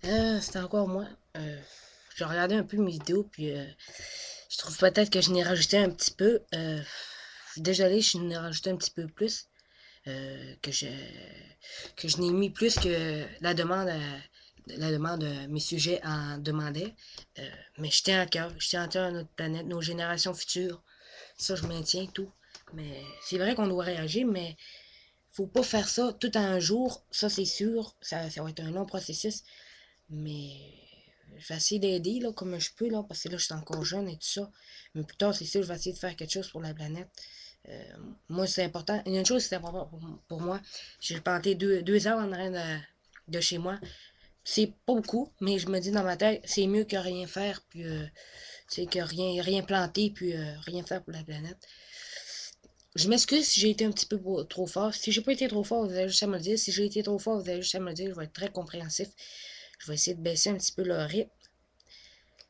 C'était encore moi. J'ai regardé un peu mes vidéos, puis je trouve peut-être que je n'ai rajouté un petit peu. Je suis désolé, je n'ai rajouté un petit peu plus. Que je n'ai mis plus que la demande, mes sujets en demandaient. Mais je tiens à cœur à notre planète, nos générations futures. Ça, je maintiens tout. Mais c'est vrai qu'on doit réagir, mais faut pas faire ça tout en un jour. Ça, c'est sûr. Ça va être un long processus. Mais je vais essayer d'aider là, comme je peux, là, parce que là, je suis encore jeune et tout ça. Mais plus tard, c'est sûr, je vais essayer de faire quelque chose pour la planète. Euh, Moi, c'est important. Il y a une chose, c'est important pour moi. J'ai planté deux arbres en arrière de chez moi. C'est pas beaucoup, mais je me dis dans ma tête, c'est mieux que rien faire, puis c'est que rien planter, puis rien faire pour la planète. Je m'excuse si j'ai été un petit peu trop fort. Si j'ai pas été trop fort, vous avez juste à me le dire. Si j'ai été trop fort, vous avez juste à me le dire. Je vais être très compréhensif. Je vais essayer de baisser un petit peu le rythme.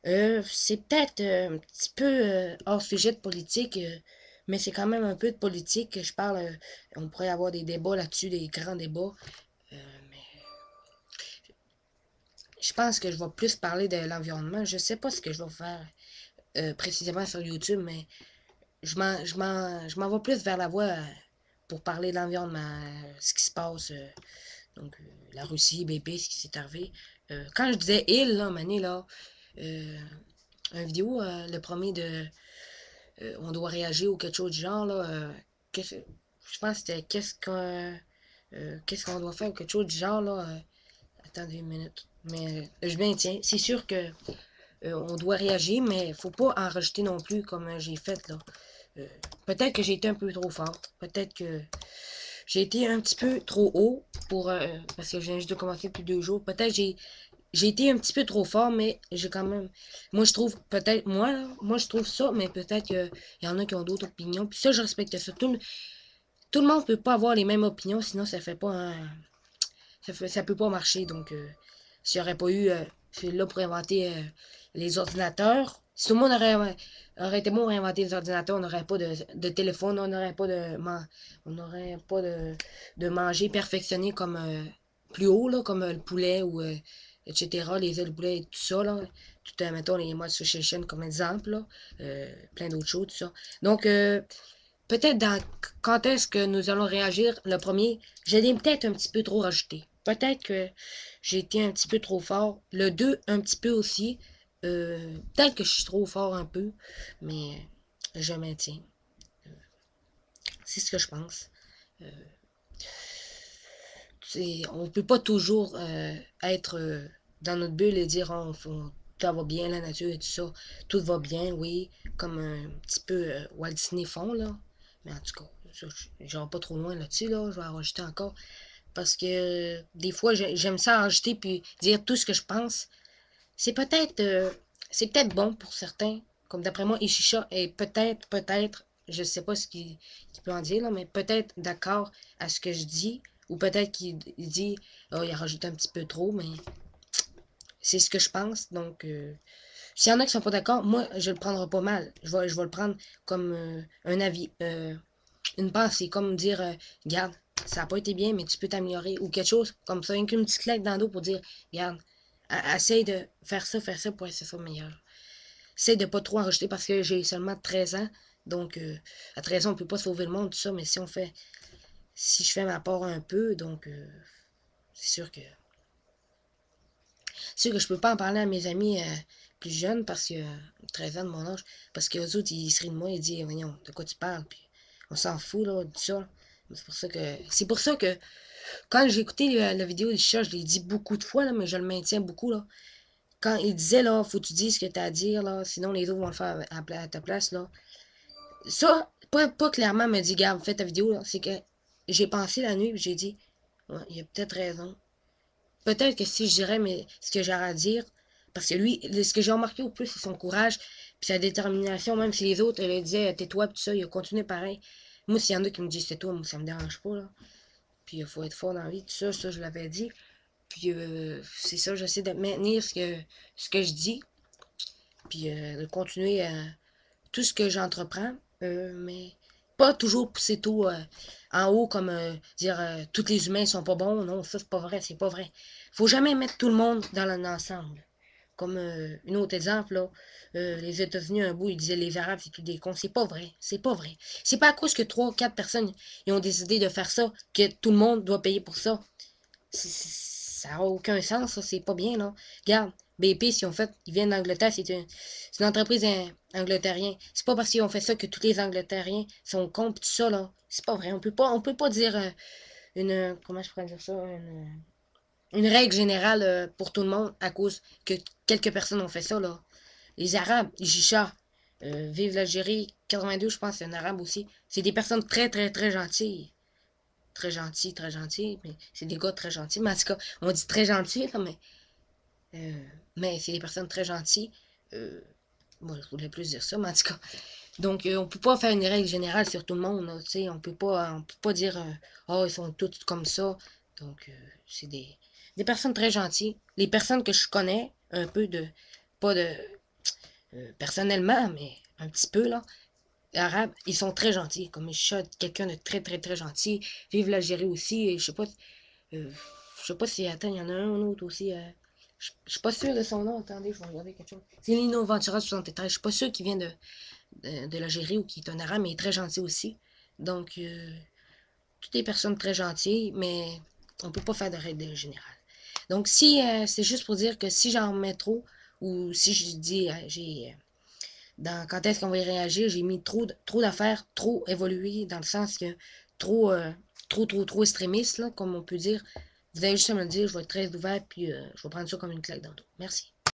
C'est peut-être un petit peu hors sujet de politique, mais c'est quand même un peu de politique que je parle. On pourrait avoir des débats là-dessus, des grands débats. Mais je pense que je vais plus parler de l'environnement. Je sais pas ce que je vais faire précisément sur YouTube, mais je m'en vais plus vers la voie pour parler de l'environnement, ce qui se passe. Donc, la Russie, BP, ce qui s'est arrivé. Quand je disais il, là, Mané, là, euh, une vidéo, le premier de on doit réagir ou quelque chose du genre, là. Je pense que c'était qu'est-ce qu'on doit faire ou quelque chose du genre, là. Attendez une minute. Mais je maintiens. C'est sûr que on doit réagir, mais faut pas en rajouter non plus comme j'ai fait, là. Euh, Peut-être que j'ai été un peu trop fort. Peut-être que j'ai été un petit peu trop haut parce que je viens juste de commencer depuis 2 jours. Peut-être que j'ai été un petit peu trop fort, mais j'ai quand même. Moi, je trouve, peut-être, moi, là, moi, je trouve ça, mais peut-être qu'il y en a qui ont d'autres opinions. Puis ça, je respecte ça. Tout le monde peut pas avoir les mêmes opinions, sinon ça fait pas un. Ça peut pas marcher. Donc, s'il n'y aurait pas eu. C'est là pour inventer les ordinateurs. Si tout le monde aurait été bon pour inventer les ordinateurs, on n'aurait pas de téléphone, on n'aurait pas de manger perfectionné comme plus haut, là, comme le poulet ou etc. Les ailes de poulet et tout ça, là. Tout, mettons, les modes association comme exemple, là. Plein d'autres choses, tout ça. Donc, peut-être quand est-ce que nous allons réagir, le premier, je l'ai peut-être un petit peu trop rajouté. Peut-être que j'ai été un petit peu trop fort. Le 2 un petit peu aussi. Peut-être que je suis trop fort un peu, mais je maintiens. C'est ce que je pense. Euh, on peut pas toujours être dans notre bulle et dire tout va bien, la nature et tout ça. Tout va bien, oui, comme un petit peu Walt Disney font, là. Mais en tout cas, je vais pas trop loin là-dessus, là. Je vais en rajouter encore. Parce que des fois, j'aime ça en rajouter puis dire tout ce que je pense. C'est peut-être c'est peut-être bon pour certains. Comme d'après moi, Ishisha est peut-être, je sais pas ce qu'il peut en dire, là, mais peut-être d'accord à ce que je dis. Ou peut-être qu'il dit, oh, il a rajouté un petit peu trop, mais c'est ce que je pense. Donc, s'il y en a qui sont pas d'accord, moi, je le prendrai pas mal. Je vais le prendre comme un avis, une pensée, comme dire, regarde, ça n'a pas été bien, mais tu peux t'améliorer. Ou quelque chose comme ça, une petite claque dans le dos pour dire, regarde, essaye de faire ça pour essayer ça meilleur. Essaye de pas trop en rajouter parce que j'ai seulement 13 ans. Donc, à 13 ans, on peut pas sauver le monde, tout ça, mais si je fais ma part un peu, donc, c'est sûr que je peux pas en parler à mes amis plus jeunes parce que 13 ans de mon âge, parce que les autres ils se rient de moi, ils disent voyons, de quoi tu parles, puis on s'en fout là, de ça. C'est pour ça que quand j'ai écouté la vidéo du chat, je l'ai dit beaucoup de fois là, mais je le maintiens beaucoup là. Quand il disait là, faut que tu dises ce que tu as à dire là, sinon les autres vont le faire à ta place là. Ça, pas clairement me dit garde, fais ta vidéo là, c'est que j'ai pensé la nuit, et j'ai dit ouais, il a peut-être raison. Peut-être que si je dirais mais ce que j'ai à dire, parce que lui, ce que j'ai remarqué au plus, c'est son courage, puis sa détermination, même si les autres, elle disaient tais-toi, tout ça, il a continué pareil. Moi, s'il y en a qui me disent tais-toi, moi, ça me dérange pas, là. Puis il faut être fort dans la vie, tout ça, je l'avais dit. Puis c'est ça, j'essaie de maintenir ce que je dis, puis de continuer tout ce que j'entreprends, mais pas toujours pousser tout en haut comme dire tous les humains sont pas bons. Non, ça c'est pas vrai, c'est pas vrai. Faut jamais mettre tout le monde dans l'ensemble. Comme un autre exemple, là, les États-Unis, un bout, ils disaient les Arabes, c'est tous des cons. C'est pas vrai. C'est pas vrai. C'est pas à cause que 3 ou 4 personnes ils ont décidé de faire ça que tout le monde doit payer pour ça. Ça n'a aucun sens, ça. C'est pas bien, là. Regarde, BP, si on fait, ils viennent d'Angleterre, c'est une entreprise angleterrienne. C'est pas parce qu'ils ont fait ça que tous les Angleterriens sont cons, pis tout ça, là. C'est pas vrai. On peut pas dire comment je pourrais dire ça, une règle générale pour tout le monde à cause que quelques personnes ont fait ça, là. Les Arabes, les Jichards, vive l'Algérie, 82, je pense, c'est un Arabe aussi. C'est des personnes très, très, très gentilles. Très gentils, mais c'est des gars très gentils. Mais en tout cas, on dit très gentils, là, mais c'est des personnes très gentilles. Euh, moi, je voulais plus dire ça, mais en tout cas. Donc, on peut pas faire une règle générale sur tout le monde, là, tu sais. On peut pas dire, oh, ils sont tous comme ça. Donc, c'est des personnes très gentilles. Les personnes que je connais, un peu de, pas de, personnellement, mais un petit peu, là, arabes, ils sont très gentils. Comme Isha, quelqu'un de très, très, très gentil. Vive l'Algérie aussi. Et euh, je sais pas si, attends, il y en a un autre aussi. Je suis pas sûr de son nom. Attendez, je vais regarder quelque chose. C'est Lino Ventura 73. Je suis pas sûr qu'il vient de l'Algérie ou qu'il est un arabe, mais il est très gentil aussi. Donc, toutes les personnes très gentilles, mais on peut pas faire de règle générale. Donc, si c'est juste pour dire que si j'en mets trop, ou si je dis, dans quand est-ce qu'on va y réagir, j'ai mis trop d'affaires, trop évoluées, dans le sens que trop, trop extrémiste, là, comme on peut dire. Vous avez juste à me le dire, je vais être très ouvert, puis je vais prendre ça comme une claque dans le dos. Merci.